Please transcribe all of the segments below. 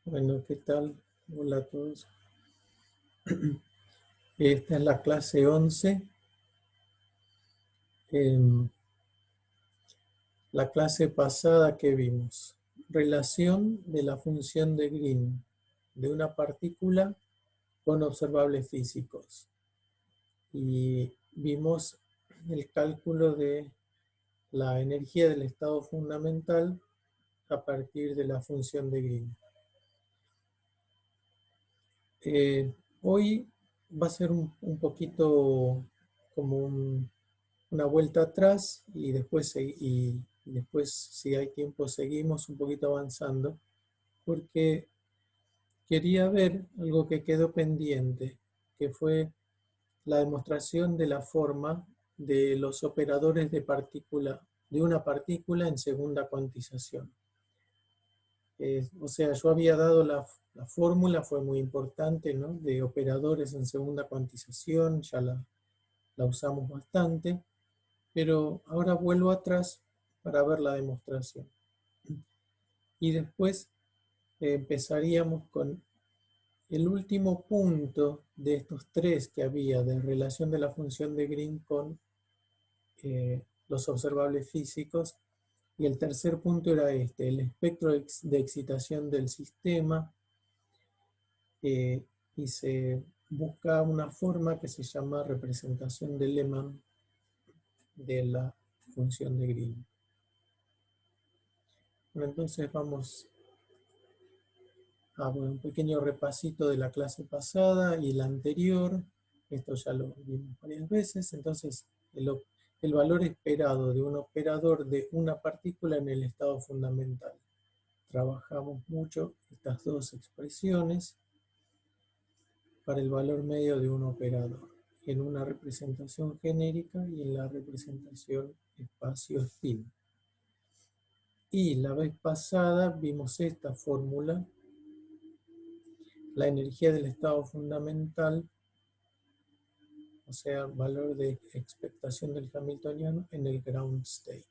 Bueno, ¿qué tal? Hola a todos. Esta es la clase 11. En la clase pasada que vimos, relación de la función de Green de una partícula con observables físicos. Y vimos el cálculo de la energía del estado fundamental a partir de la función de Green. Hoy va a ser un poquito como una vuelta atrás y después, después, si hay tiempo, seguimos un poquito avanzando, porque quería ver algo que quedó pendiente, que fue la demostración de la forma de los operadores de de una partícula en segunda cuantización. O sea, yo había dado la fórmula, fue muy importante, ¿no? De operadores en segunda cuantización, ya la usamos bastante, pero ahora vuelvo atrás para ver la demostración. Y después empezaríamos con el último punto de estos tres que había de relación de la función de Green con los observables físicos. Y el tercer punto era este, el espectro de excitación del sistema, y se busca una forma que se llama representación de Lehmann de la función de Green. Bueno, entonces vamos a un pequeño repasito de la clase pasada y la anterior. Esto ya lo vimos varias veces. Entonces, el valor esperado de un operador de una partícula en el estado fundamental. Trabajamos mucho estas dos expresiones para el valor medio de un operador, en una representación genérica y en la representación espacio-spin. Y la vez pasada vimos esta fórmula, la energía del estado fundamental, o sea, valor de expectación del hamiltoniano en el ground state.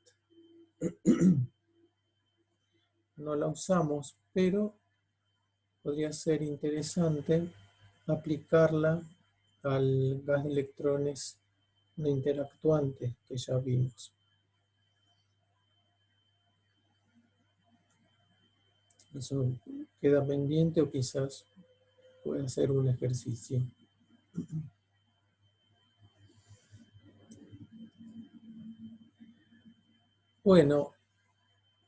No la usamos, pero podría ser interesante aplicarla al gas de electrones no interactuantes que ya vimos. Eso queda pendiente o quizás pueda ser un ejercicio. Bueno,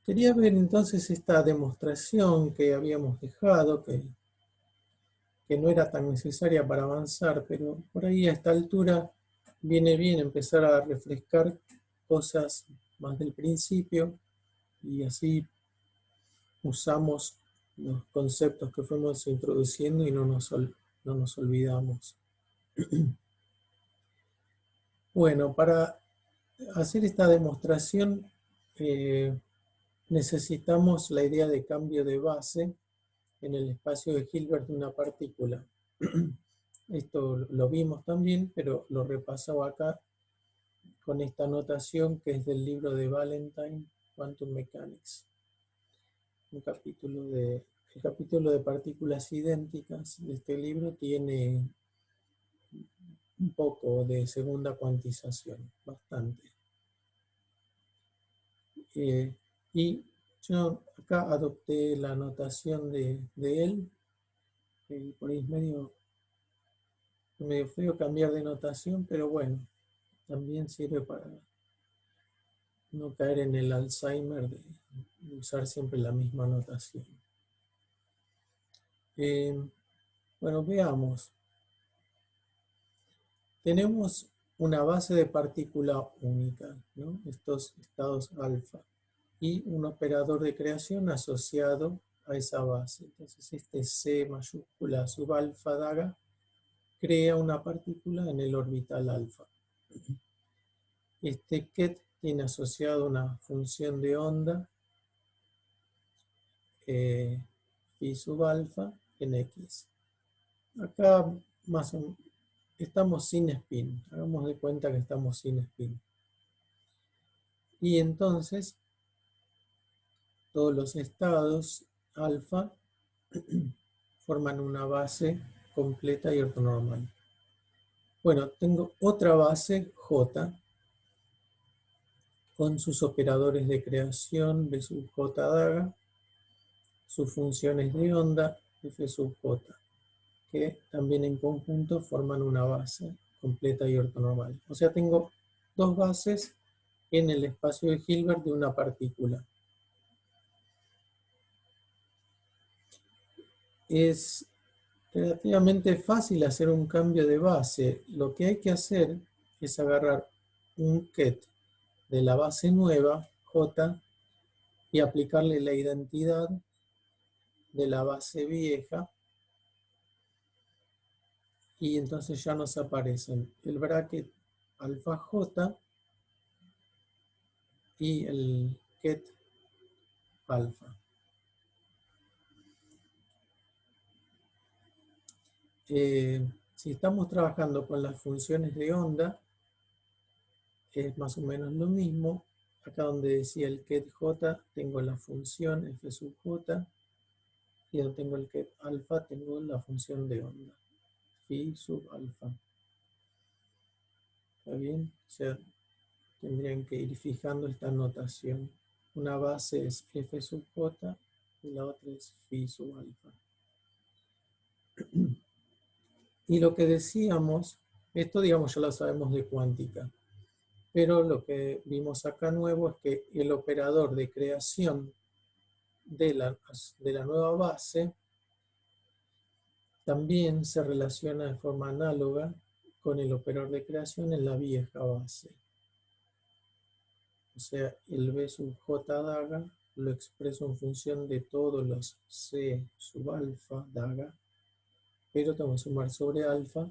quería ver entonces esta demostración que habíamos dejado, que no era tan necesaria para avanzar, pero por ahí a esta altura viene bien empezar a refrescar cosas más del principio y así usamos los conceptos que fuimos introduciendo y no nos olvidamos. Bueno, para hacer esta demostración necesitamos la idea de cambio de base en el espacio de Hilbert de una partícula. Esto lo vimos también, pero lo repaso acá con esta notación que es del libro de Valentine, Quantum Mechanics. El capítulo de partículas idénticas de este libro tiene un poco de segunda cuantización, bastante. Y yo acá adopté la notación de él, por ahí es medio feo cambiar de notación, pero bueno, también sirve para no caer en el Alzheimer de usar siempre la misma notación. Bueno, veamos. Tenemos una base de partícula única, ¿no? Estos estados alfa, y un operador de creación asociado a esa base. Entonces este C mayúscula sub alfa daga crea una partícula en el orbital alfa. Este ket tiene asociado una función de onda phi sub alfa en X. Acá más o menos estamos sin spin. Hagamos de cuenta que estamos sin spin. Y entonces todos los estados alfa forman una base completa y ortonormal. Bueno, tengo otra base J con sus operadores de creación B sub J daga, sus funciones de onda F sub J, que también en conjunto forman una base completa y ortonormal. O sea, tengo dos bases en el espacio de Hilbert de una partícula. Es relativamente fácil hacer un cambio de base. Lo que hay que hacer es agarrar un ket de la base nueva, J, y aplicarle la identidad de la base vieja, y entonces ya nos aparecen el bracket alfa J y el ket alfa. Si estamos trabajando con las funciones de onda, es más o menos lo mismo. Acá donde decía el ket j, tengo la función f sub j, y donde tengo el ket alfa, tengo la función de onda, phi sub alfa. ¿Está bien? O sea, tendrían que ir fijando esta notación. Una base es f sub j y la otra es phi sub alfa. Y lo que decíamos, esto digamos ya lo sabemos de cuántica, pero lo que vimos acá nuevo es que el operador de creación de la nueva base también se relaciona de forma análoga con el operador de creación en la vieja base. O sea, el B sub J daga lo expreso en función de todos los C sub alfa daga, pero tengo que sumar sobre alfa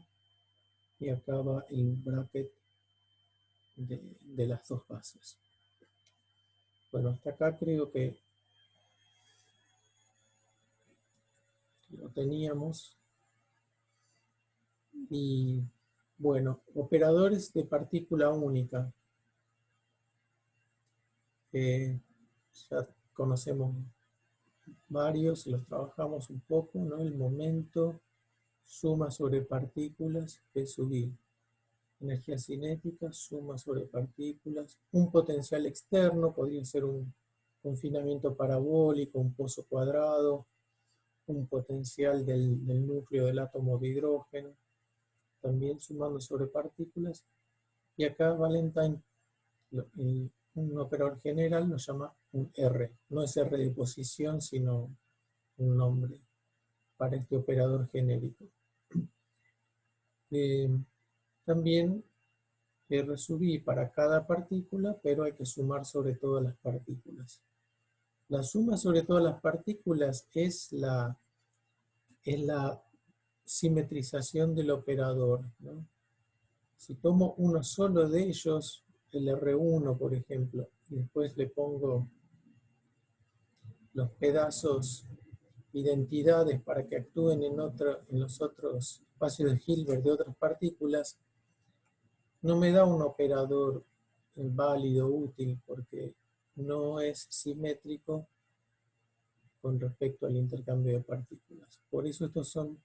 y acá va el bracket de las dos bases. Bueno, hasta acá creo que lo teníamos. Y bueno, operadores de partícula única. Ya conocemos varios, los trabajamos un poco, ¿no? El momento, suma sobre partículas, P sub I. Energía cinética, suma sobre partículas. Un potencial externo, podría ser un confinamiento parabólico, un pozo cuadrado, un potencial del núcleo del átomo de hidrógeno, también sumando sobre partículas. Y acá Valentine, un operador general, lo llama un R. No es R de posición, sino un nombre para este operador genérico. También R sub I para cada partícula, pero hay que sumar sobre todas las partículas. La suma sobre todas las partículas es la simetrización del operador, ¿no? Si tomo uno solo de ellos, el R1 por ejemplo, y después le pongo los pedazos identidades para que actúen en los otros espacios de Hilbert de otras partículas, no me da un operador válido, útil, porque no es simétrico con respecto al intercambio de partículas. Por eso estos son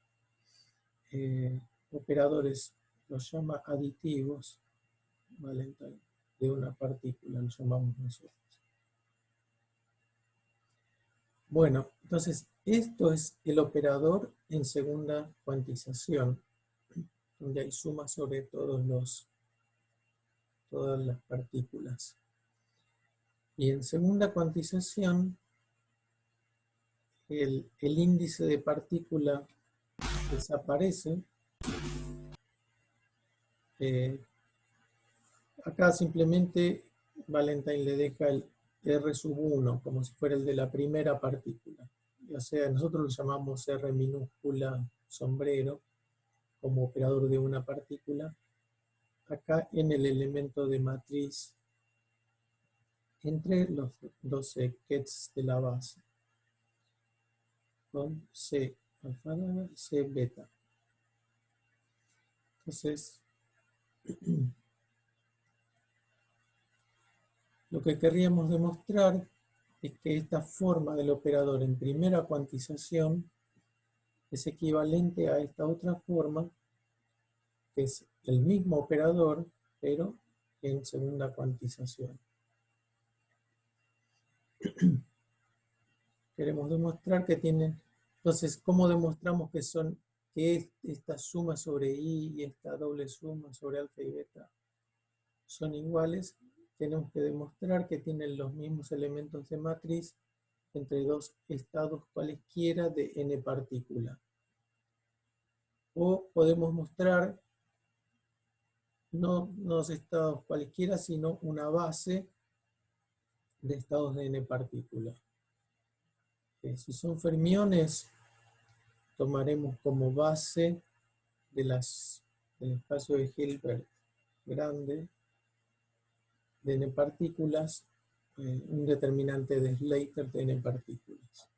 operadores, los llama aditivos, Valentine, de una partícula, los llamamos nosotros. Bueno, entonces esto es el operador en segunda cuantización, donde hay suma sobre todas las partículas. Y en segunda cuantización, el índice de partícula desaparece. Acá simplemente Valentine le deja el R sub 1, como si fuera el de la primera partícula. O sea, nosotros lo llamamos R minúscula sombrero, como operador de una partícula. Acá en el elemento de matriz entre los 12 kets de la base, con C alfa daga y C beta. Entonces, lo que querríamos demostrar es que esta forma del operador en primera cuantización es equivalente a esta otra forma, que es el mismo operador, pero en segunda cuantización. Queremos demostrar que tienen... Entonces, ¿cómo demostramos que esta suma sobre i y esta doble suma sobre alfa y beta son iguales? Tenemos que demostrar que tienen los mismos elementos de matriz entre dos estados cualesquiera de n partículas. O podemos mostrar no los estados cualesquiera, sino una base de estados de n partículas. Si son fermiones, tomaremos como base del espacio de Hilbert grande de n partículas, un determinante de Slater de n partículas.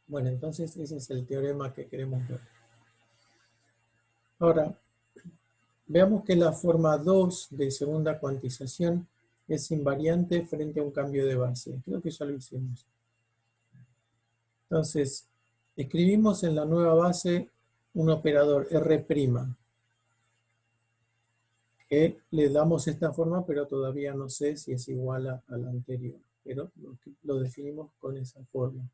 Bueno, entonces ese es el teorema que queremos ver. Ahora, veamos que la forma 2 de segunda cuantización es invariante frente a un cambio de base. Creo que ya lo hicimos. Entonces, escribimos en la nueva base un operador R', que le damos esta forma, pero todavía no sé si es igual a la anterior. Pero lo definimos con esa forma.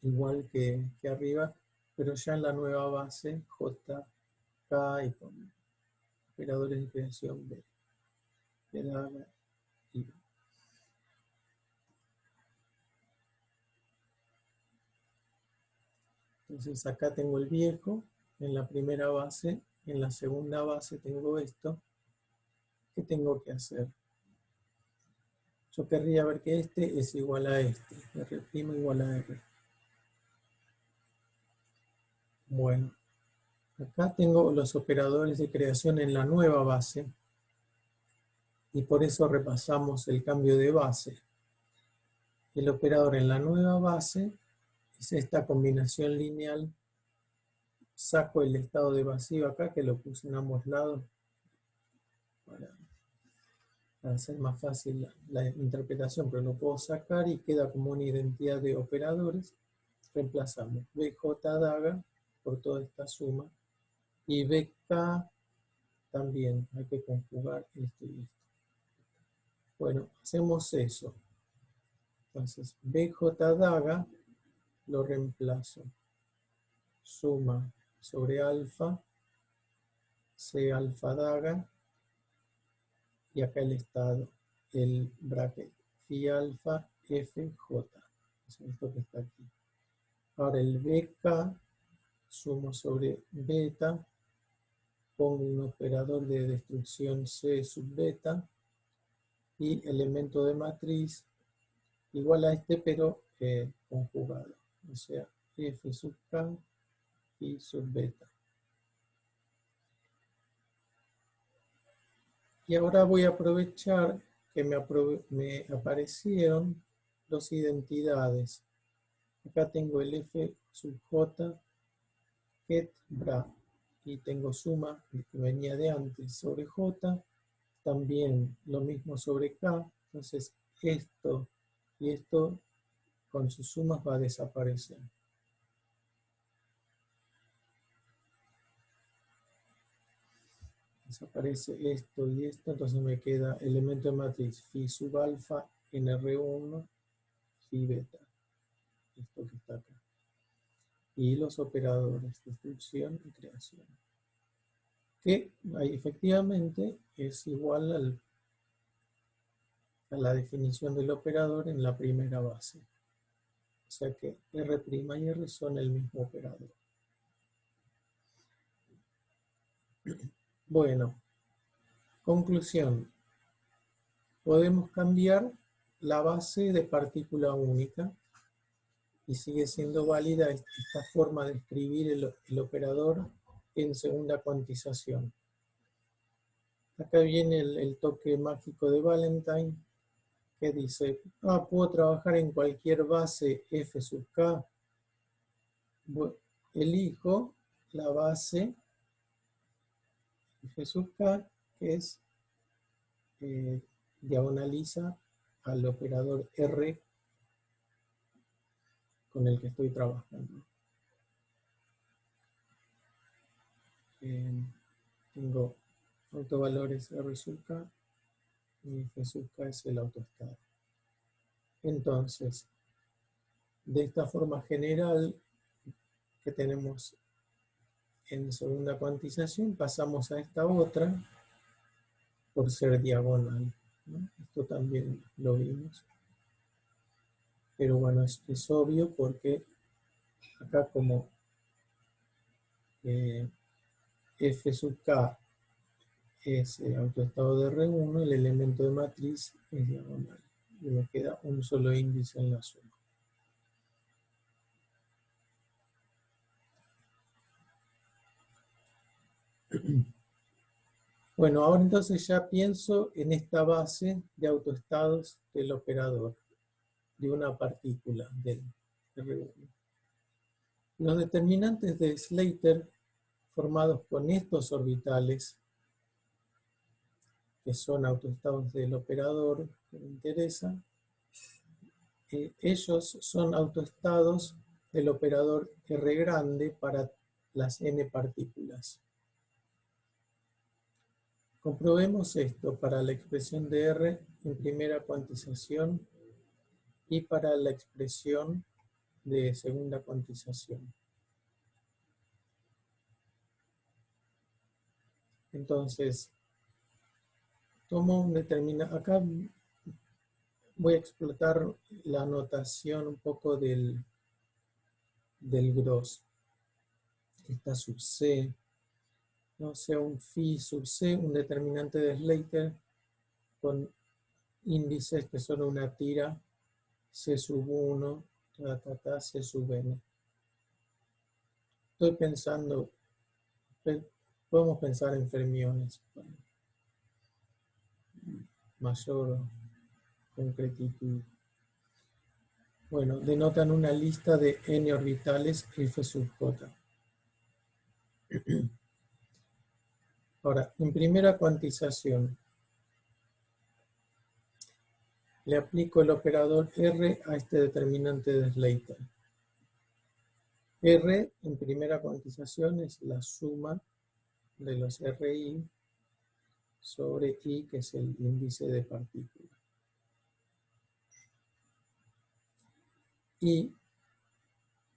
Igual que arriba, pero ya en la nueva base J, K y con operadores de creación B. Entonces acá tengo el viejo, en la primera base, en la segunda base tengo esto. ¿Qué tengo que hacer? Yo querría ver que este es igual a este, R' igual a R. Bueno, acá tengo los operadores de creación en la nueva base, y por eso repasamos el cambio de base. El operador en la nueva base es esta combinación lineal. Saco el estado de vacío acá, que lo puse en ambos lados, para hacer más fácil la interpretación, pero lo puedo sacar y queda como una identidad de operadores. Reemplazamos BJ daga por toda esta suma, y BK también, hay que conjugar esto y esto. Bueno, hacemos eso. Entonces, BJ daga lo reemplazo. Suma sobre alfa, C alfa daga, y acá el estado, el bracket, phi alfa, FJ. Es esto que está aquí. Ahora el BK, sumo sobre beta, pongo un operador de destrucción C sub beta, y elemento de matriz igual a este, pero conjugado. O sea, F sub K y sub beta. Y ahora voy a aprovechar que me aparecieron dos identidades. Acá tengo el F sub J, get bra, y tengo suma que venía de antes sobre J, también lo mismo sobre K. Entonces esto y esto con sus sumas va a desaparecer. Desaparece esto y esto, entonces me queda elemento de matriz phi sub alfa en R1, phi beta. Esto que está acá. Y los operadores, destrucción y creación. Que ahí efectivamente es igual a la definición del operador en la primera base. O sea que R' y R son el mismo operador. Bueno, conclusión. Podemos cambiar la base de partícula única y sigue siendo válida esta forma de escribir el operador en segunda cuantización. Acá viene el toque mágico de Valentine, que dice, puedo trabajar en cualquier base F sub K. Bueno, elijo la base F sub K, que es diagonaliza al operador R con el que estoy trabajando. Tengo autovalores R sub K y F sub K es el autoestado. Entonces, de esta forma general que tenemos en segunda cuantización, pasamos a esta otra por ser diagonal, ¿no? Esto también lo vimos. Pero bueno, es obvio porque acá como F sub K es autoestado de R1, el elemento de matriz es diagonal. Y me queda un solo índice en la suma. Bueno, ahora entonces ya pienso en esta base de autoestados del operador, de una partícula del R1. Los determinantes de Slater formados con estos orbitales, que son autoestados del operador que me interesa, ellos son autoestados del operador R grande para las n partículas. Comprobemos esto para la expresión de R en primera cuantización y para la expresión de segunda cuantización. Entonces, tomo un determinado... Acá voy a explotar la notación un poco del Gauss. Esta sub C, no sea un phi sub C, un determinante de Slater con índices que son una tira C sub 1, C sub n. Estoy pensando, podemos pensar en fermiones con mayor concretitud. Bueno, denotan una lista de n orbitales F sub j. Ahora, en primera cuantización, le aplico el operador R a este determinante de Slater. R en primera cuantización es la suma de los RI sobre I, que es el índice de partícula. Y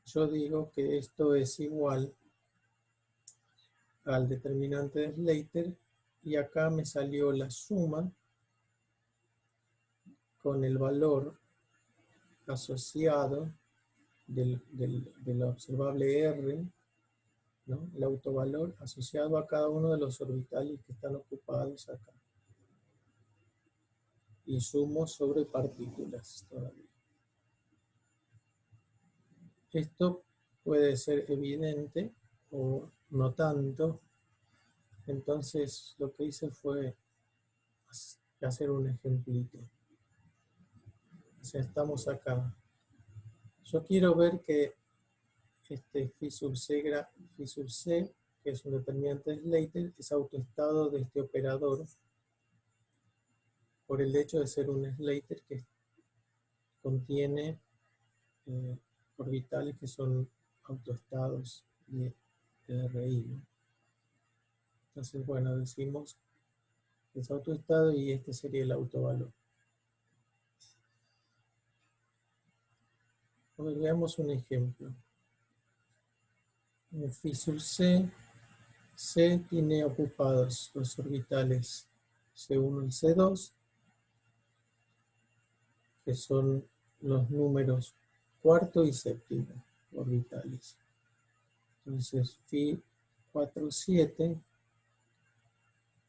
yo digo que esto es igual al determinante de Slater, y acá me salió la suma con el valor asociado del observable R, ¿no? El autovalor asociado a cada uno de los orbitales que están ocupados acá. Y sumo sobre partículas todavía. Esto puede ser evidente o no tanto. Entonces lo que hice fue hacer un ejemplito. O sea, estamos acá. Yo quiero ver que este phi sub C, que es un determinante de Slater, es autoestado de este operador por el hecho de ser un Slater que contiene orbitales que son autoestados de RI, ¿no? Entonces, bueno, decimos que es autoestado y este sería el autovalor. Veamos un ejemplo. En phi sub C tiene ocupados los orbitales C1 y C2, que son los números cuarto y séptimo orbitales. Entonces, phi 4, 7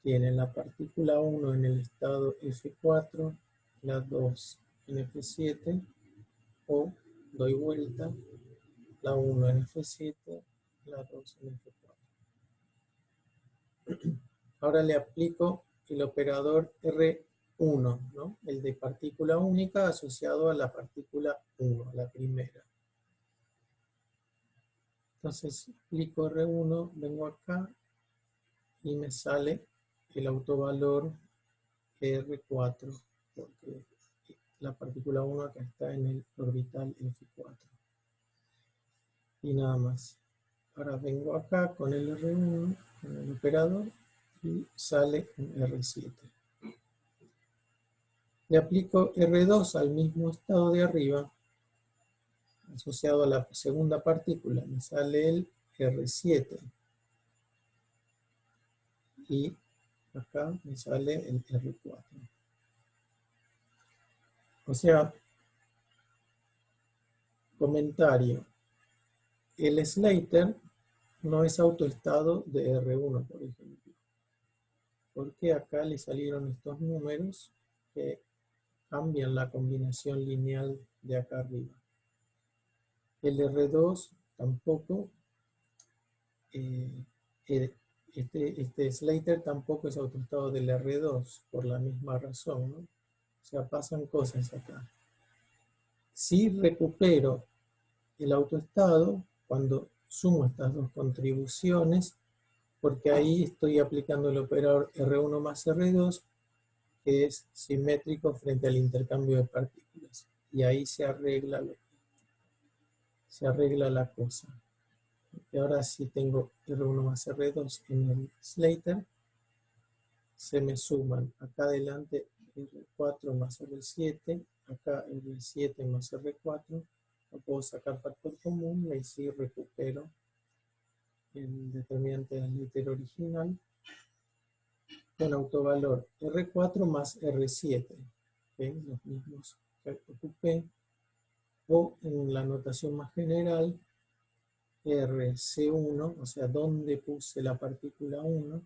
tiene la partícula 1 en el estado F4, la 2 en F7, o doy vuelta, la 1 en F7, la 2 en F4. Ahora le aplico el operador R1, ¿no? El de partícula única asociado a la partícula 1, la primera. Entonces aplico R1, vengo acá y me sale el autovalor R4, porque la partícula 1 acá está en el orbital F4. Y nada más. Ahora vengo acá con el R1, con el operador, y sale un R7. Le aplico R2 al mismo estado de arriba, asociado a la segunda partícula, me sale el R7. Y acá me sale el R4. O sea, comentario, el Slater no es autoestado de R1, por ejemplo, porque acá le salieron estos números que cambian la combinación lineal de acá arriba. El R2 tampoco, este Slater tampoco es autoestado del R2, por la misma razón, ¿no? O sea, pasan cosas acá. Si recupero el autoestado cuando sumo estas dos contribuciones, porque ahí estoy aplicando el operador R1 más R2, que es simétrico frente al intercambio de partículas. Y ahí se arregla la cosa. Y ahora sí tengo R1 más R2 en el Slater, se me suman acá adelante R4 más R7, acá R7 más R4, lo puedo sacar factor común y así recupero el determinante del Slater original con autovalor R4 más R7, ¿okay? Los mismos que ocupé, o en la notación más general RC1, o sea, donde puse la partícula 1,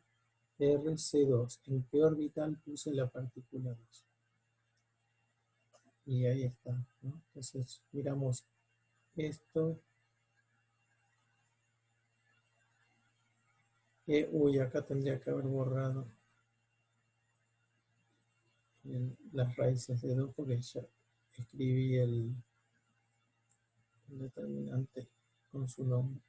RC2, en qué orbital puse la partícula 2. Y ahí está, ¿no? Entonces miramos esto. Uy, acá tendría que haber borrado las raíces de 2 porque ya escribí el determinante con su nombre.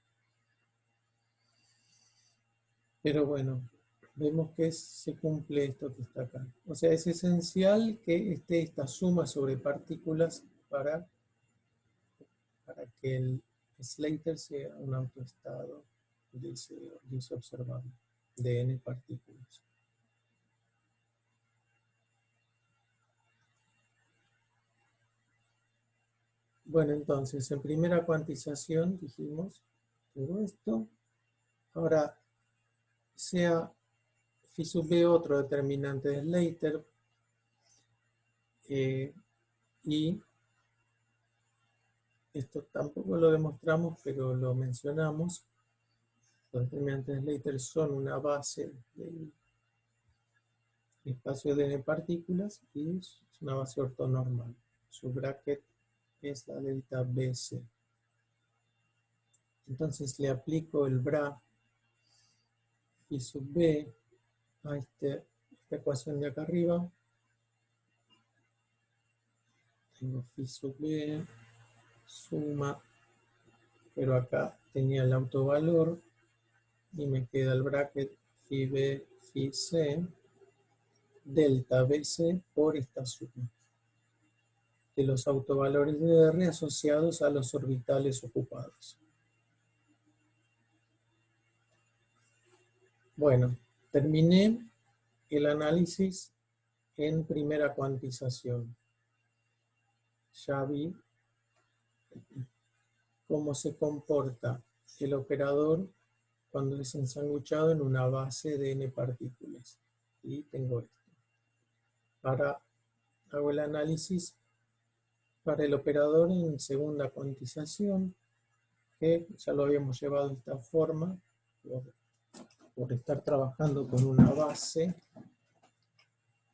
Pero bueno, vemos que se cumple esto que está acá. O sea, es esencial que esté esta suma sobre partículas para que el Slater sea un autoestado de ese observable, de n partículas. Bueno, entonces, en primera cuantización dijimos, tengo esto. Ahora, sea phi sub b otro determinante de Slater, y esto tampoco lo demostramos, pero lo mencionamos. Los determinantes de Slater son una base del espacio de n partículas y es una base ortonormal. Su bracket es la delta BC. Entonces le aplico el bra y sub b a esta ecuación de acá arriba. Tengo phi sub b, suma, pero acá tenía el autovalor y me queda el bracket phi b, phi c, delta bc por esta suma de los autovalores de R asociados a los orbitales ocupados. Bueno, terminé el análisis en primera cuantización. Ya vi cómo se comporta el operador cuando es ensanguchado en una base de n partículas. Y tengo esto. Ahora hago el análisis para el operador en segunda cuantización, que ya lo habíamos llevado de esta forma, por estar trabajando con una base.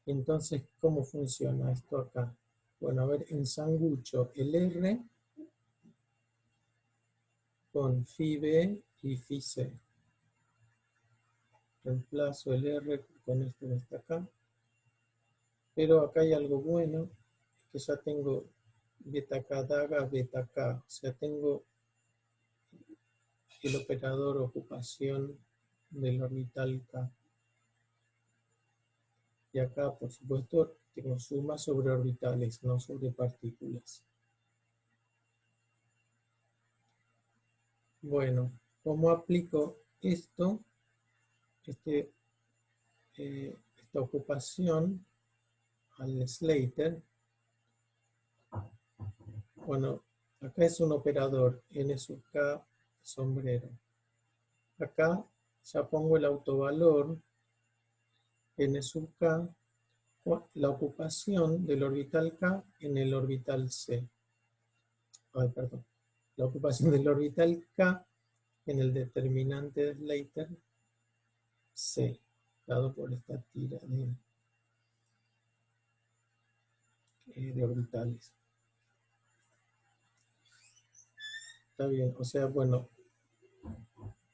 Entonces, ¿cómo funciona esto acá? Bueno, a ver, ensangucho el R con phi B y phi C. Reemplazo el R con este que está acá. Pero acá hay algo bueno, que ya tengo beta K daga, beta K. O sea, tengo el operador ocupación del orbital K. Y acá, por supuesto, tengo suma sobre orbitales, no sobre partículas. Bueno, ¿cómo aplico esto? Esta ocupación al Slater. Bueno, acá es un operador, n sub k, sombrero. Acá ya pongo el autovalor, n sub k, la ocupación del orbital k en el orbital c. Ay, perdón. La ocupación del orbital k en el determinante de Slater c, dado por esta tira de orbitales. Está bien, o sea, bueno,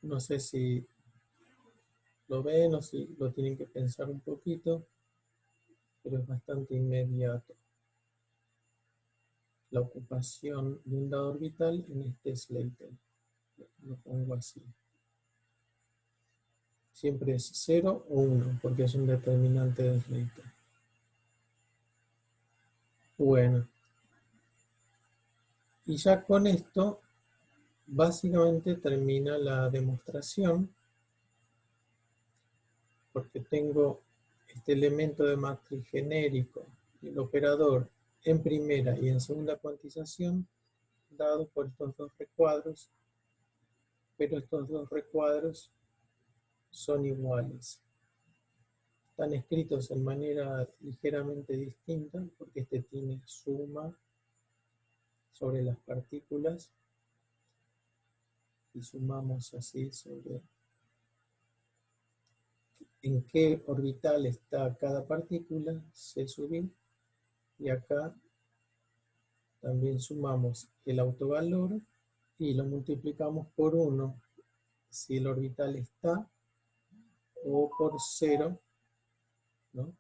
no sé si lo ven o si lo tienen que pensar un poquito, pero es bastante inmediato. La ocupación de un dado orbital en este Slater. Lo pongo así. Siempre es 0 o 1, porque es un determinante de Slater. Bueno, y ya con esto, básicamente termina la demostración, porque tengo este elemento de matriz genérico, el operador en primera y en segunda cuantización, dado por estos dos recuadros, pero estos dos recuadros son iguales. Están escritos en manera ligeramente distinta, porque este tiene suma sobre las partículas, y sumamos así sobre en qué orbital está cada partícula, C sub i, y acá también sumamos el autovalor y lo multiplicamos por 1 si el orbital está, o por 0, ¿no?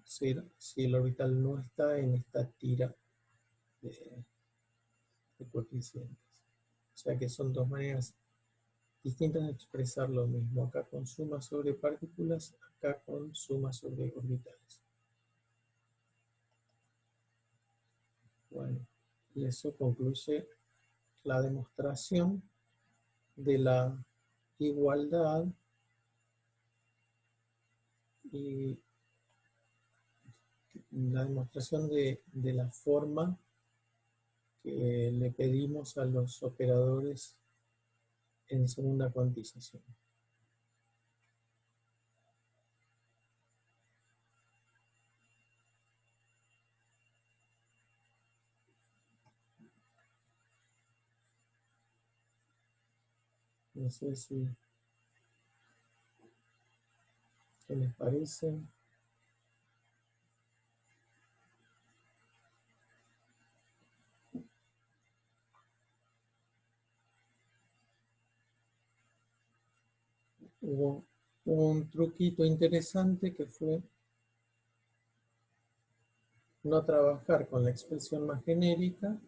0 si el orbital no está en esta tira de coeficientes. O sea que son dos maneras distintas de expresar lo mismo. Acá con suma sobre partículas, acá con suma sobre orbitales. Bueno, y eso concluye la demostración de la igualdad y la demostración de la forma que le pedimos a los operadores en segunda cuantización. No sé si, ¿qué les parece? Hubo un truquito interesante que fue no trabajar con la expresión más genérica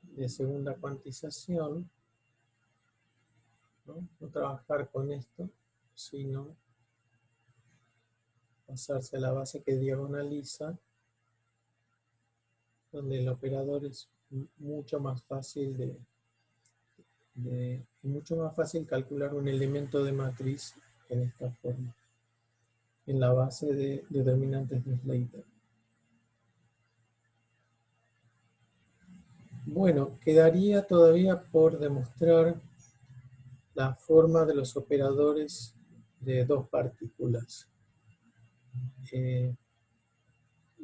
de segunda cuantización, no trabajar con esto, sino pasarse a la base que diagonaliza, donde el operador es mucho más fácil mucho más fácil calcular un elemento de matriz en esta forma, en la base de determinantes de Slater. Bueno, quedaría todavía por demostrar la forma de los operadores de dos partículas.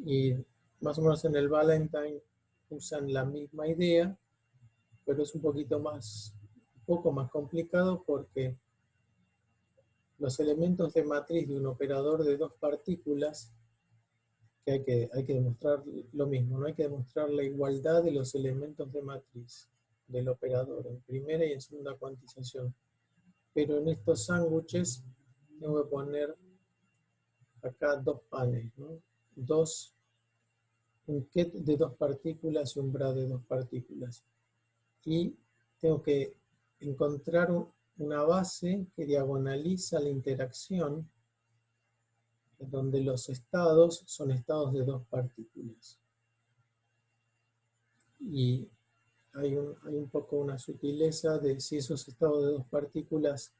Y más o menos en el Valentine usan la misma idea, pero es un poco más complicado porque los elementos de matriz de un operador de dos partículas, que hay que demostrar lo mismo, no hay que demostrar la igualdad de los elementos de matriz del operador en primera y en segunda cuantización. Pero en estos sándwiches tengo que poner acá dos panes, ¿no? Un ket de dos partículas y un bra de dos partículas. Y tengo que encontrar una base que diagonaliza la interacción donde los estados son estados de dos partículas. Y hay un poco una sutileza de si esos estados de dos partículas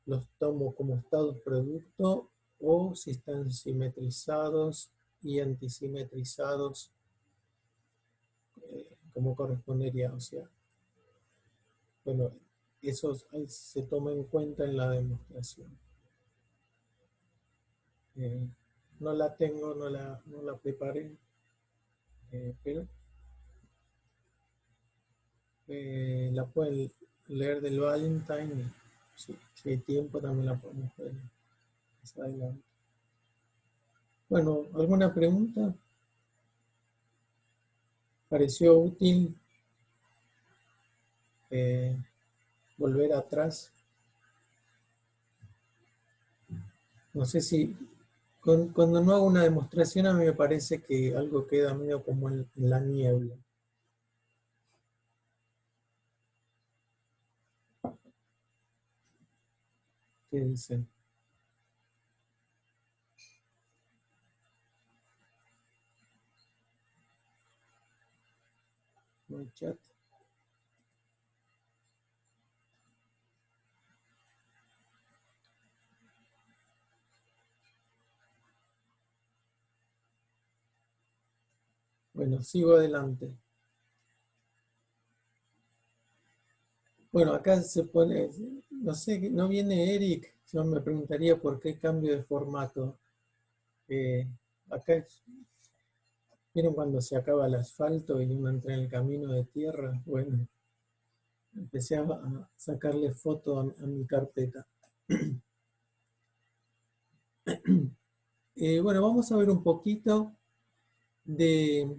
los tomo como estados producto o si están simetrizados y antisimetrizados, como correspondería. O sea, bueno, eso se toma en cuenta en la demostración. No la tengo, no la preparé, pero la pueden leer del Valentine. Si hay tiempo también la podemos ver más adelante. Bueno, ¿alguna pregunta? ¿Pareció útil volver atrás? No sé si cuando no hago una demostración a mí me parece que algo queda medio como en la niebla. ¿Qué dicen? ¿No hay chat? Bueno, sigo adelante. Bueno, acá se pone, no sé, no viene Eric, yo me preguntaría por qué cambio de formato. Acá, ¿vieron cuando se acaba el asfalto y uno entra en el camino de tierra? Bueno, empecé a sacarle foto a mi carpeta. Bueno, vamos a ver un poquito de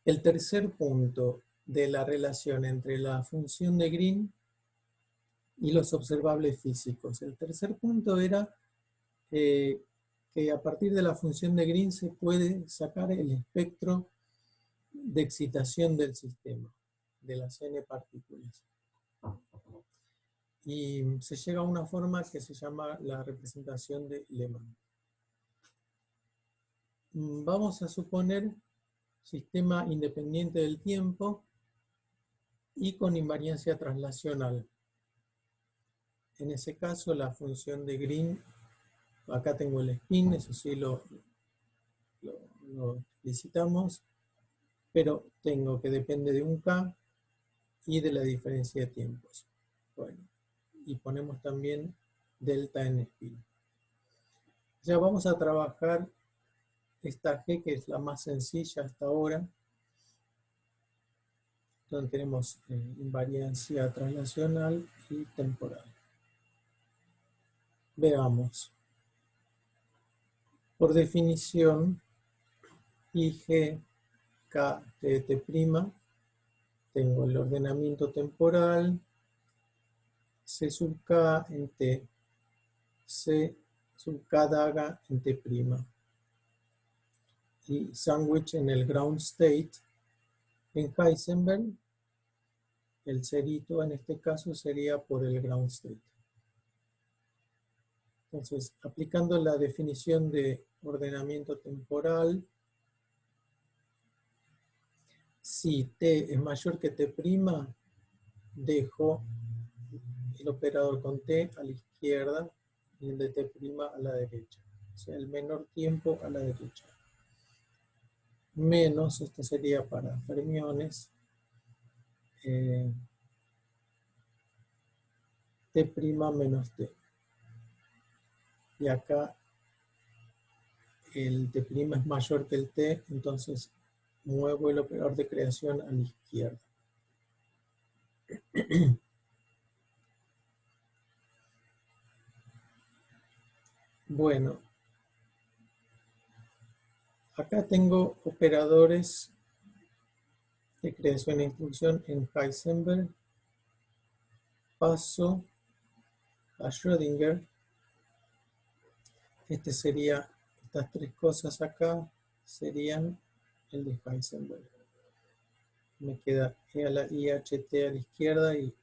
el tercer punto de la relación entre la función de Green y los observables físicos. El tercer punto era que a partir de la función de Green se puede sacar el espectro de excitación del sistema, de las n partículas. Y se llega a una forma que se llama la representación de Lehmann. Vamos a suponer sistema independiente del tiempo y con invariancia translacional. En ese caso, la función de Green, acá tengo el spin, eso sí lo explicitamos, pero tengo que depende de un K y de la diferencia de tiempos. Bueno, y ponemos también delta en spin. Ya vamos a trabajar esta G, que es la más sencilla hasta ahora, donde tenemos invariancia translacional y temporal. Veamos. Por definición, IG, K, T, T', tengo el ordenamiento temporal, C sub K en T, C sub K daga en T'. Y sandwich en el ground state. En Heisenberg, el cerito en este caso sería por el ground state. Entonces, aplicando la definición de ordenamiento temporal, si T es mayor que T', dejo el operador con T a la izquierda y el de T' a la derecha. O sea, el menor tiempo a la derecha. Menos, esto sería para fermiones, T' menos T. Y acá el T' es mayor que el T, entonces muevo el operador de creación a la izquierda. Bueno, acá tengo operadores de creación e instrucción en Heisenberg. Paso a Schrödinger. Este sería, estas tres cosas acá serían el de Heisenberg. Me queda E a la IHT a la izquierda y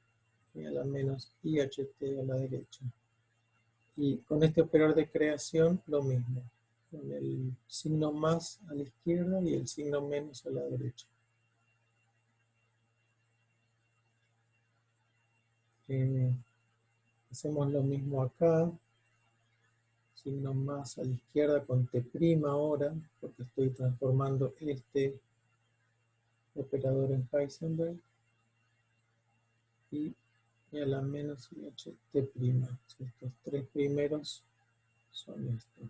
E a la menos IHT a la derecha. Y con este operador de creación lo mismo. con el signo más a la izquierda y el signo menos a la derecha. Hacemos lo mismo acá, signo más a la izquierda con T' ahora, porque estoy transformando este operador en Heisenberg, y a la menos IHT'. Estos tres primeros son estos.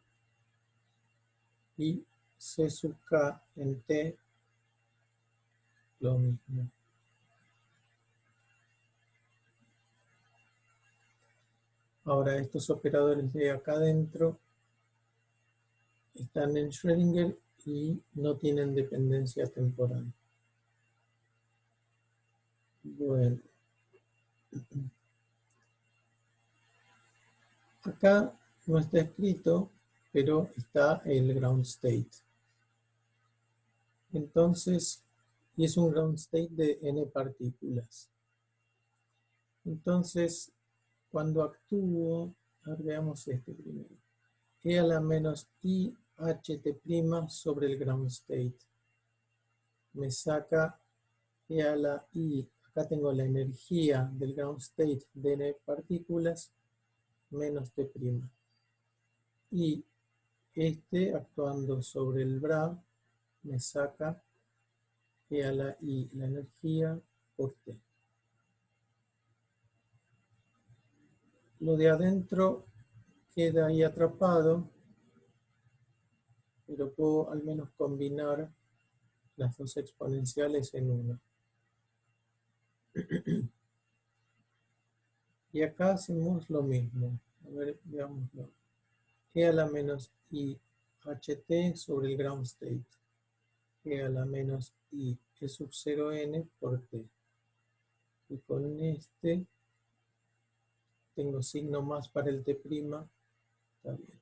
Y C sub K en T, lo mismo. Ahora estos operadores de acá adentro están en Schrödinger y no tienen dependencia temporal. Bueno, acá no está escrito, pero está el ground state. Entonces, y es un ground state de n partículas. Entonces, cuando actúo, a ver, veamos este primero. E a la menos IHT' sobre el ground state. Me saca E a la I. Acá tengo la energía del ground state de n partículas menos T'. Y este actuando sobre el bra me saca E a la I, la energía por T. Lo de adentro queda ahí atrapado, pero puedo al menos combinar las dos exponenciales en una. Y acá hacemos lo mismo. A ver, veámoslo. E a la menos IHT sobre el ground state. E a la menos I E sub 0n por T. Y con este tengo signo más para el T'. Está bien.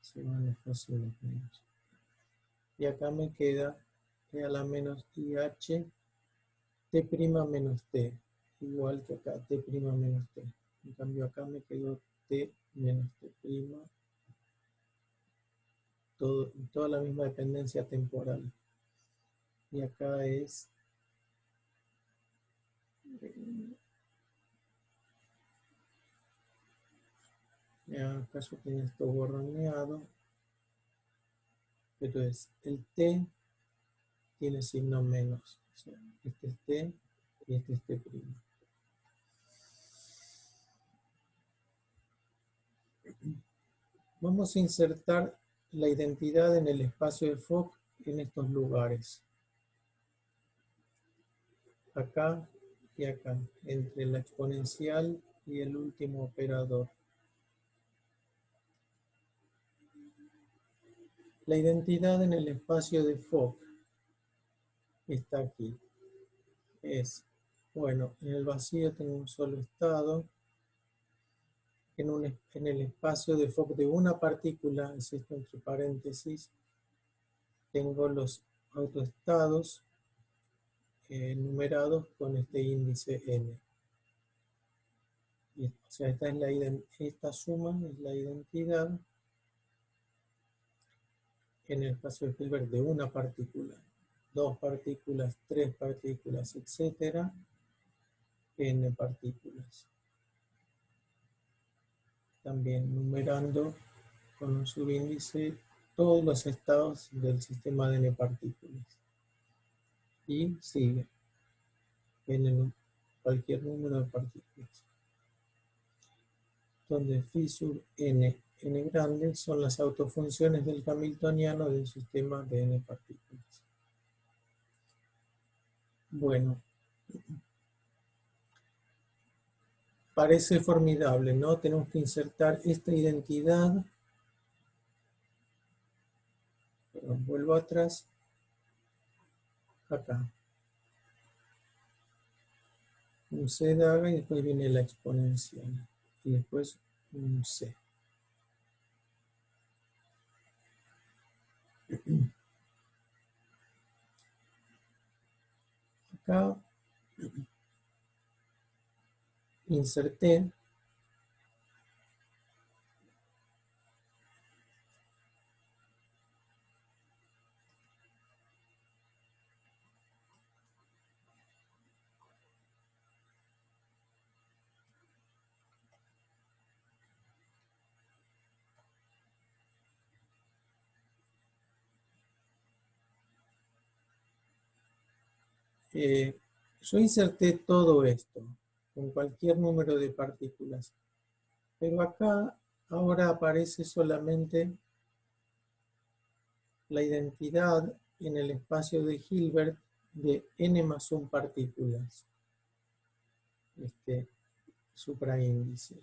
Se van estos signos menos. Y acá me queda E a la menos IH T' menos T. Igual que acá, T' menos T. En cambio acá me quedó T menos T'. Toda la misma dependencia temporal. Y acá es acá yo tenía esto borroneado, pero es el T tiene signo menos. O sea, este es T y este es T'. Vamos a insertar la identidad en el espacio de Fock en estos lugares. Acá y acá, entre la exponencial y el último operador. La identidad en el espacio de Fock está aquí. Bueno, en el vacío tengo un solo estado. En el espacio de Fock de una partícula, es esto entre paréntesis, tengo los autoestados numerados con este índice n. O sea, esta suma es la identidad en el espacio de Hilbert de una partícula, dos partículas, tres partículas, etcétera, n partículas. También numerando con un subíndice todos los estados del sistema de n partículas. Y sigue en cualquier número de partículas. Donde phi sub n grande son las autofunciones del hamiltoniano del sistema de n partículas. Bueno, parece formidable, ¿no? Tenemos que insertar esta identidad. Pero vuelvo atrás. Acá. Un C daga y después viene la exponencial. Y después un C. Acá inserté yo inserté todo esto con cualquier número de partículas, pero acá ahora aparece solamente la identidad en el espacio de Hilbert de n más 1 partículas, este supraíndice.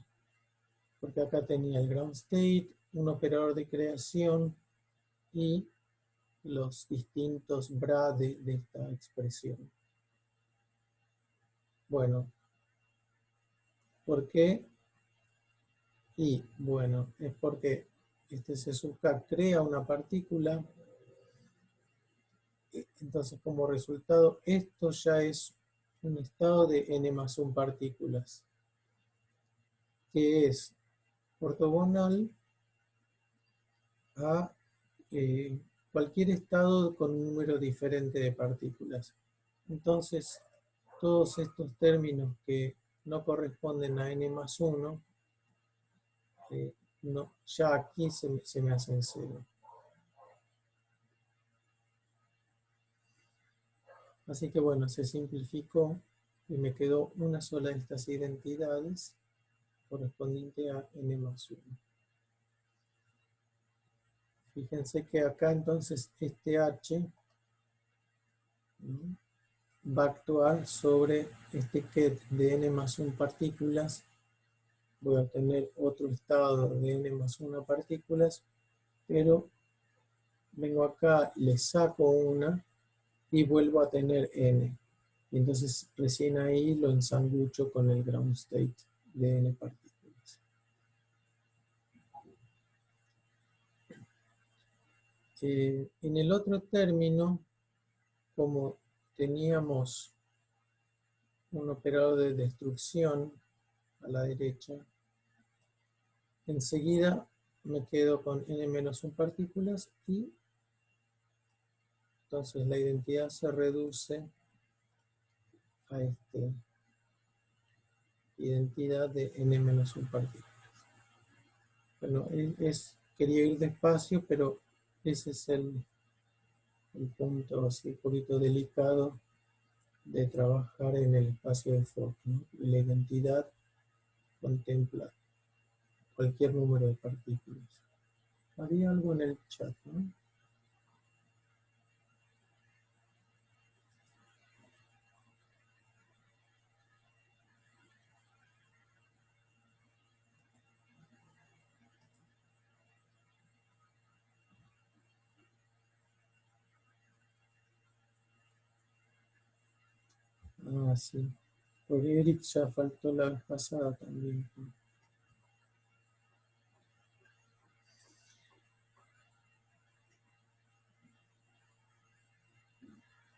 Porque acá tenía el ground state, un operador de creación y los distintos bra de esta expresión. Bueno, ¿por qué? Y bueno, es porque este C_k crea una partícula. Entonces, como resultado, esto ya es un estado de n más 1 partículas, que es ortogonal a cualquier estado con un número diferente de partículas. Entonces, todos estos términos que no corresponden a n más 1, no, ya aquí se me hacen cero. Así que bueno, se simplificó y me quedó una sola de estas identidades correspondiente a n más 1. Fíjense que acá entonces este h, ¿no?, va a actuar sobre este ket de n más 1 partículas. Voy a obtener otro estado de n más 1 partículas, pero vengo acá, le saco una y vuelvo a tener n. Y entonces recién ahí lo ensangucho con el ground state de n partículas. En el otro término, como teníamos un operador de destrucción a la derecha, enseguida me quedo con n-1 partículas y entonces la identidad se reduce a esta identidad de n-1 partículas. Bueno, quería ir despacio, pero ese es el punto así un poquito delicado de trabajar en el espacio de Fock, ¿no? La identidad contempla cualquier número de partículas. Había algo en el chat, ¿no? Ah, sí. Porque Eric ya faltó la vez pasada también.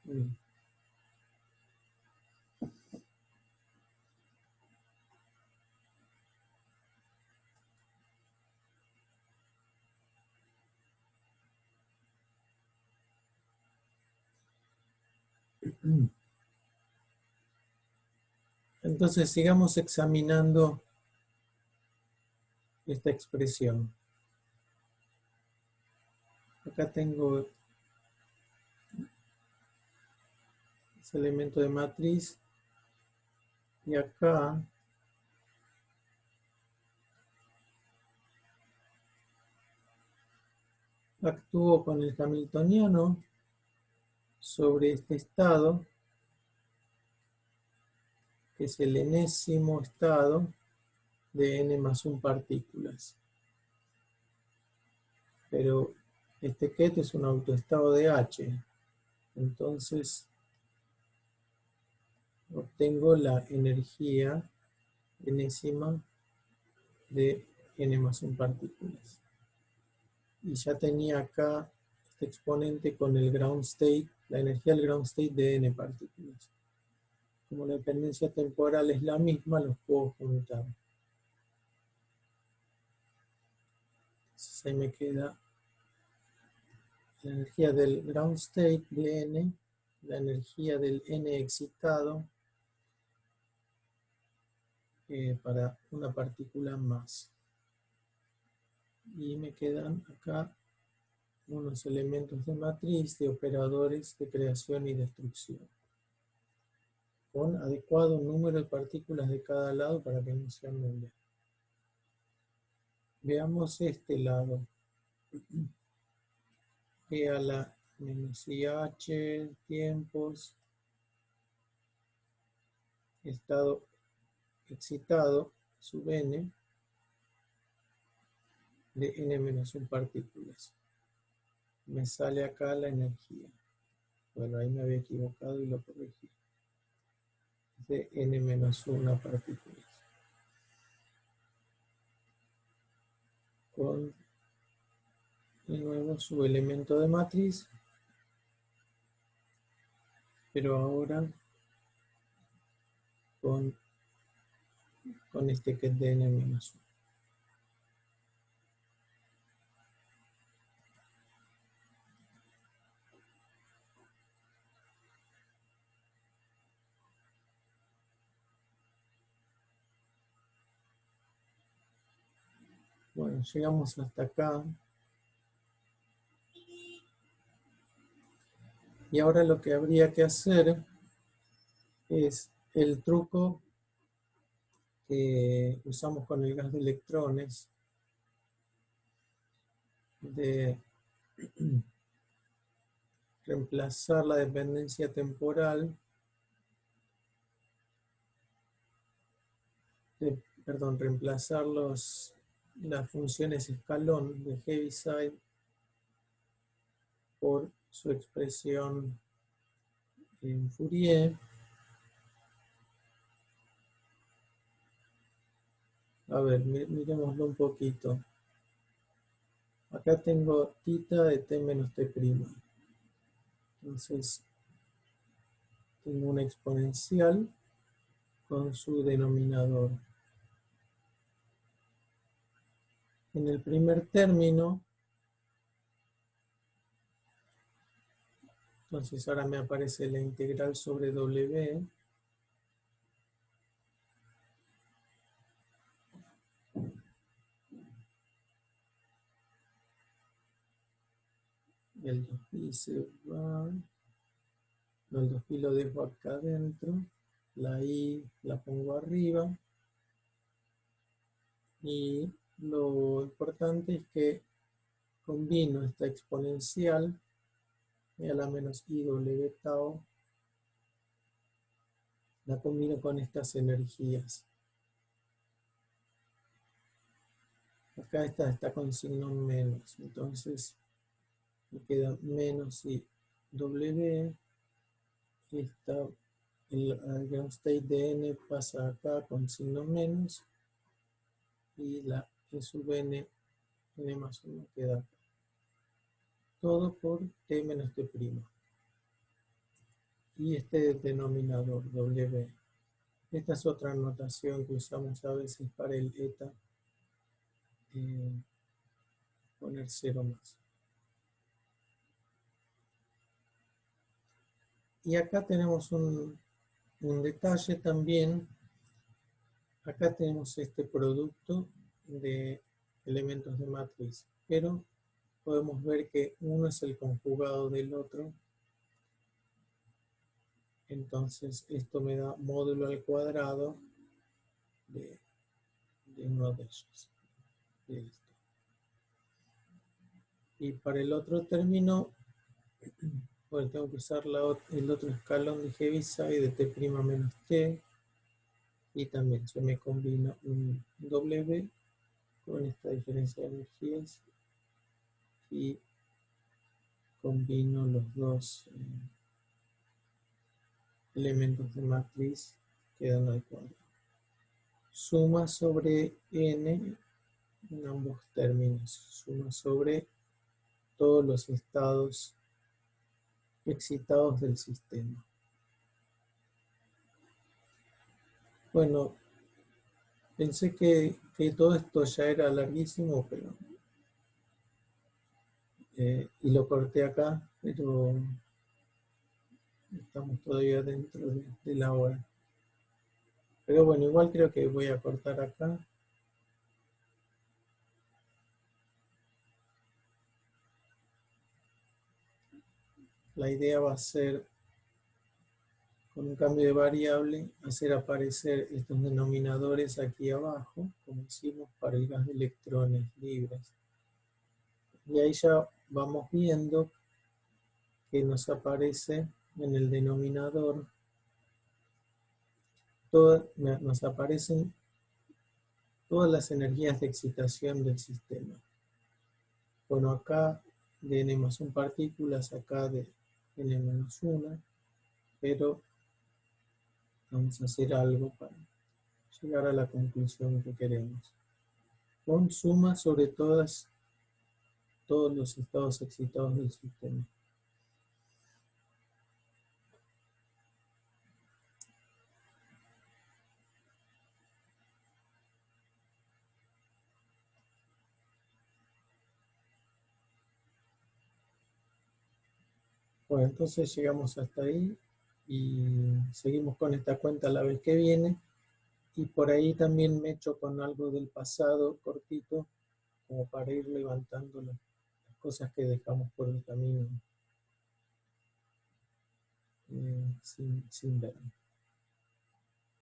Mm. Entonces sigamos examinando esta expresión. Acá tengo ese elemento de matriz y acá actúo con el hamiltoniano sobre este estado, que es el enésimo estado de n más 1 partículas. Pero este ket es un autoestado de H. Entonces obtengo la energía enésima de n más 1 partículas. Y ya tenía acá este exponente con el ground state, la energía del ground state de n partículas. Como la dependencia temporal es la misma, los puedo juntar. Entonces ahí me queda la energía del ground state de n, la energía del n excitado para una partícula más. Y me quedan acá unos elementos de matriz de operadores de creación y destrucción. con adecuado número de partículas de cada lado para que no sean nulas. Veamos este lado. E a la menos IH tiempos, estado excitado, sub n, de n-1 partículas. Me sale acá la energía. Bueno, ahí me había equivocado y lo corregí. De n-1 partículas. Con de nuevo su elemento de matriz, pero ahora con este que es de n-1. Bueno, llegamos hasta acá. Y ahora lo que habría que hacer es el truco que usamos con el gas de electrones de reemplazar la dependencia temporal, reemplazar las funciones escalón de Heaviside por su expresión en Fourier. A ver, miremoslo un poquito. Acá tengo tita de t menos t'. Entonces, tengo una exponencial con su denominador. En el primer término, entonces ahora me aparece la integral sobre W. El 2pi se va. No, el 2pi lo dejo acá adentro. La i la pongo arriba. Y lo importante es que combino esta exponencial a la menos iw tau. La combino con estas energías. Acá está con signo menos. Entonces me queda menos i w. El ground state de n pasa acá con signo menos. Y la e sub n, n más 1 queda acá. Todo por t menos t'. Y este denominador w. Esta es otra notación que usamos a veces para el eta. Poner 0 más. Y acá tenemos un detalle también. Acá tenemos este producto de elementos de matriz, pero podemos ver que uno es el conjugado del otro. Entonces esto me da módulo al cuadrado de uno de ellos. De esto. Y para el otro término, bueno, tengo que usar el otro escalón de Heaviside de t' menos t. Y también se me combina un W con esta diferencia de energías. Y combino los dos elementos de matriz que dan al cuadrado. Suma sobre n en ambos términos. Suma sobre todos los estados excitados del sistema. Bueno, pensé que todo esto ya era larguísimo, pero y lo corté acá, pero estamos todavía dentro de la hora. Pero bueno, igual creo que voy a cortar acá. La idea va a ser con un cambio de variable, hacer aparecer estos denominadores aquí abajo, como hicimos para el gas de electrones libres. Y ahí ya vamos viendo que nos aparece en el denominador, nos aparecen todas las energías de excitación del sistema. Bueno, acá de n-1 partículas, acá de n-1, pero vamos a hacer algo para llegar a la conclusión que queremos. Con suma sobre todos los estados excitados del sistema. Bueno, entonces llegamos hasta ahí y seguimos con esta cuenta la vez que viene. Y por ahí también me echo con algo del pasado cortito, como para ir levantando las cosas que dejamos por el camino sin ver.